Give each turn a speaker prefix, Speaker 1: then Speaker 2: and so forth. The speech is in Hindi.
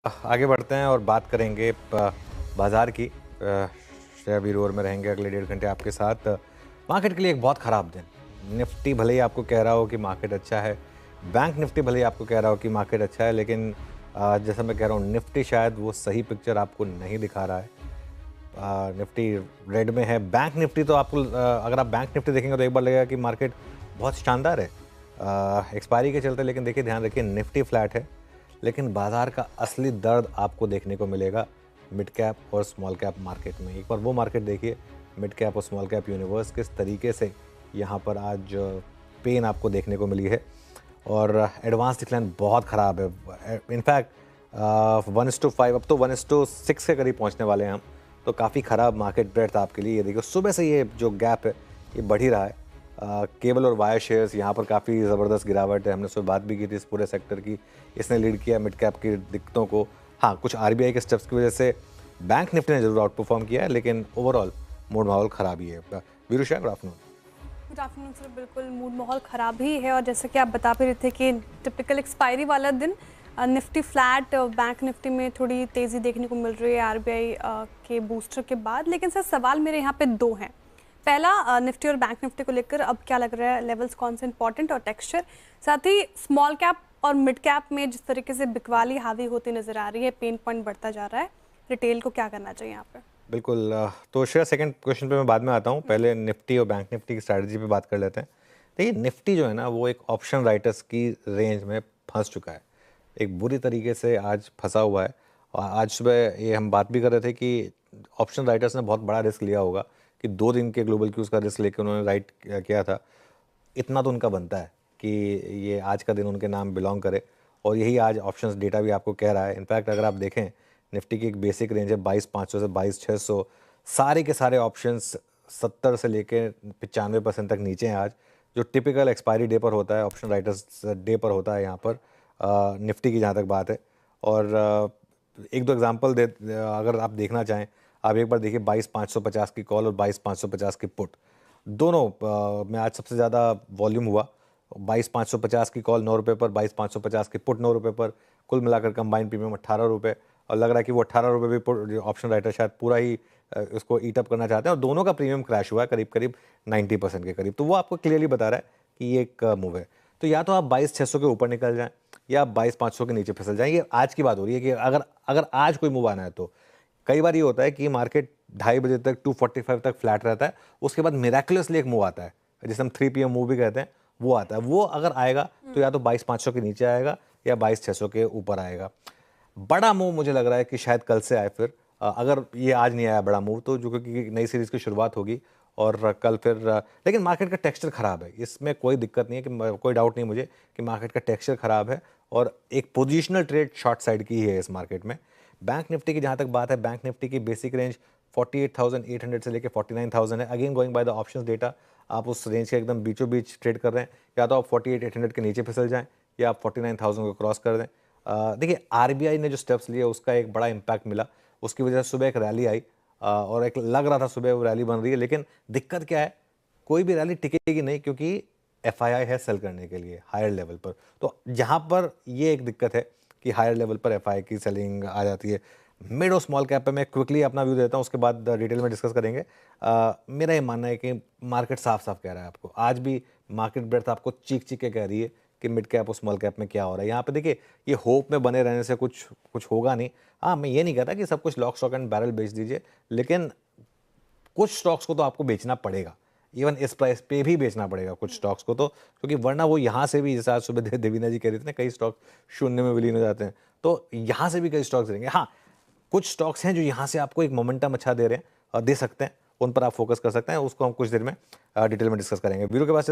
Speaker 1: आगे बढ़ते हैं और बात करेंगे बाज़ार की। श्रेया वीरोर में रहेंगे अगले 1.5 घंटे आपके साथ। मार्केट के लिए एक बहुत ख़राब दिन। निफ्टी भले ही आपको कह रहा हो कि मार्केट अच्छा है, बैंक निफ्टी भले ही आपको कह रहा हो कि मार्केट अच्छा है, लेकिन जैसा मैं कह रहा हूँ निफ्टी शायद वो सही पिक्चर आपको नहीं दिखा रहा है। निफ्टी रेड में है। बैंक निफ्टी तो आपको अगर आप बैंक निफ्टी देखेंगे तो एक बार लगेगा कि मार्केट बहुत शानदार है एक्सपायरी के चलते, लेकिन देखिए ध्यान रखिए निफ्टी फ्लैट है। लेकिन बाजार का असली दर्द आपको देखने को मिलेगा मिड कैप और स्मॉल कैप मार्केट में। एक बार वो मार्केट देखिए, मिड कैप और स्मॉल कैप यूनिवर्स किस तरीके से यहाँ पर आज पेन आपको देखने को मिली है और एडवांस डिक्लाइन बहुत ख़राब है। इनफैक्ट 1:5, अब तो 1:6 के करीब पहुँचने वाले हैं हम। तो काफ़ी ख़राब मार्केट ब्रेड्थ आपके लिए। ये देखिए सुबह से ये जो गैप है ये बढ़ ही रहा है। केबल और वायर शेयर्स यहाँ पर काफ़ी ज़बरदस्त गिरावट है। हमने सुबह बात भी की थी इस पूरे सेक्टर की। इसने लीड किया मिड कैप की दिक्कतों को। हाँ, कुछ आरबीआई के स्टेप्स की वजह से बैंक निफ्टी ने जरूर आउट परफॉर्म किया है, लेकिन ओवरऑल मूड माहौल ख़राब ही है। Virusha, good afternoon.
Speaker 2: Good afternoon sir. बिल्कुल मूड माहौल ख़राब ही है और जैसे कि आप बता भी रहे थे कि टिपिकल एक्सपायरी वाला दिन। निफ्टी फ्लैट, बैंक निफ्टी में थोड़ी तेज़ी देखने को मिल रही है आरबीआई के बूस्टर के बाद। लेकिन सर सवाल मेरे यहाँ पे दो हैं। पहला, निफ्टी और बैंक निफ्टी को लेकर अब क्या लग रहा है, लेवल्स कौन से इंपॉर्टेंट और टेक्सचर, साथ ही स्मॉल कैप और मिड कैप में जिस तरीके से बिकवाली हावी होती नज़र आ रही है, पेन पॉइंट बढ़ता जा रहा है, रिटेल को क्या करना चाहिए यहाँ पे?
Speaker 1: बिल्कुल। तो श्रेया, सेकंड क्वेश्चन पे मैं बाद में आता हूँ। पहले निफ्टी और बैंक निफ्टी की स्ट्रैटेजी पे बात कर लेते हैं। देखिए निफ्टी जो है ना वो एक ऑप्शन राइटर्स की रेंज में फंस चुका है, एक बुरी तरीके से आज फंसा हुआ है। और आज सुबह ये हम बात भी कर रहे थे कि ऑप्शन राइटर्स ने बहुत बड़ा रिस्क लिया होगा कि 2 दिन के ग्लोबल क्यूज़ का रिस्क लेकर उन्होंने राइट किया था। इतना तो उनका बनता है कि ये आज का दिन उनके नाम बिलोंग करे, और यही आज ऑप्शंस डेटा भी आपको कह रहा है। इनफैक्ट अगर आप देखें निफ्टी की एक बेसिक रेंज है 22,500 से 22,600। सारे के सारे ऑप्शंस 70 से लेके 95% तक नीचे हैं आज, जो टिपिकल एक्सपायरी डे पर होता है, ऑप्शन राइटर्स डे पर होता है यहाँ पर निफ्टी की जहाँ तक बात है। और एक दो एग्जांपल दे, अगर आप देखना चाहें, आप एक बार देखिए 22,550 की कॉल और 22,550 की पुट, दोनों में आज सबसे ज़्यादा वॉल्यूम हुआ। 22,550 की कॉल 9 रुपये पर, 22,550 की पुट 9 रुपये पर, कुल मिलाकर कंबाइंड प्रीमियम 18 रुपये। और लग रहा है कि वो 18 रुपये भी ऑप्शन राइटर शायद पूरा ही इसको ईट अप करना चाहते हैं, और दोनों का प्रीमियम क्रैश हुआ है करीब करीब 90% के करीब। तो वो आपको क्लियरली बता रहा है कि ये एक मूव है। तो या तो आप 22,600 के ऊपर निकल जाएं या आप 22,500 के नीचे फिसल जाएं। ये आज की बात हो रही है कि अगर अगर आज कोई मूव आना है तो कई बार ये होता है कि मार्केट 2:30 बजे तक 2:45 तक फ्लैट रहता है, उसके बाद मिराकुलसली एक मूव आता है जिसे हम 3 PM मूव भी कहते हैं, वो आता है। वो अगर आएगा तो या तो 22,500 के नीचे आएगा या 22,600 के ऊपर आएगा। बड़ा मूव मुझे लग रहा है कि शायद कल से आए फिर। अगर ये आज नहीं आया बड़ा मूव तो जो क्योंकि नई सीरीज़ की शुरुआत होगी और कल फिर लेकिन मार्केट का टेक्सचर ख़राब है, इसमें कोई दिक्कत नहीं है कि कोई डाउट नहीं मुझे कि मार्केट का टेक्सचर ख़राब है और एक पोजिशनल ट्रेड शॉर्ट साइड की ही है इस मार्केट में। बैंक निफ्टी की जहाँ तक बात है, बैंक निफ्टी की बेसिक रेंज 48,800 से लेकर 49,000 है। Again going by the options data, आप उस रेंज के एकदम बीचों बीच ट्रेड कर रहे हैं। या तो आप 48,800 के नीचे फिसल जाएं या आप 49,000 को क्रॉस कर दें। देखिए आरबीआई ने जो स्टेप्स लिए उसका एक बड़ा इम्पैक्ट मिला, उसकी वजह से सुबह एक रैली आई और एक लग रहा था सुबह वो रैली बन रही है, लेकिन दिक्कत क्या है, कोई भी रैली टिकेगी नहीं क्योंकि एफआईआई है सेल करने के लिए हायर लेवल पर। तो यहाँ पर ये एक दिक्कत है कि हायर लेवल पर एफआईआई की सेलिंग आ जाती है। मिड और स्मॉल कैप पे मैं क्विकली अपना व्यू देता हूँ, उसके बाद डिटेल में डिस्कस करेंगे। मेरा ये मानना है कि मार्केट साफ साफ कह रहा है आपको, आज भी मार्केट ब्रेथ आपको चीख चीख के कह रही है कि मिड कैप और स्मॉल कैप में क्या हो रहा है। यहाँ पे देखिए ये होप में बने रहने से कुछ कुछ होगा नहीं। हाँ, मैं ये नहीं कहता कि सब कुछ लॉक स्टॉक एंड बैरल बेच दीजिए, लेकिन कुछ स्टॉक्स को तो आपको बेचना पड़ेगा। इवन इस प्राइस पे भी बेचना पड़ेगा कुछ स्टॉक्स को, तो क्योंकि वरना वो यहाँ से भी, जैसे आज सुबह देवीना जी कह रही थी ना, कई स्टॉक शून्य में विलीन हो जाते हैं, तो यहाँ से भी कई स्टॉक्स देंगे। हाँ, कुछ स्टॉक्स हैं जो यहाँ से आपको एक मोमेंटम अच्छा दे रहे हैं और दे सकते हैं, उन पर आप फोकस कर सकते हैं। उसको हम कुछ देर में डिटेल में डिस्कस करेंगे। वीडियो के पास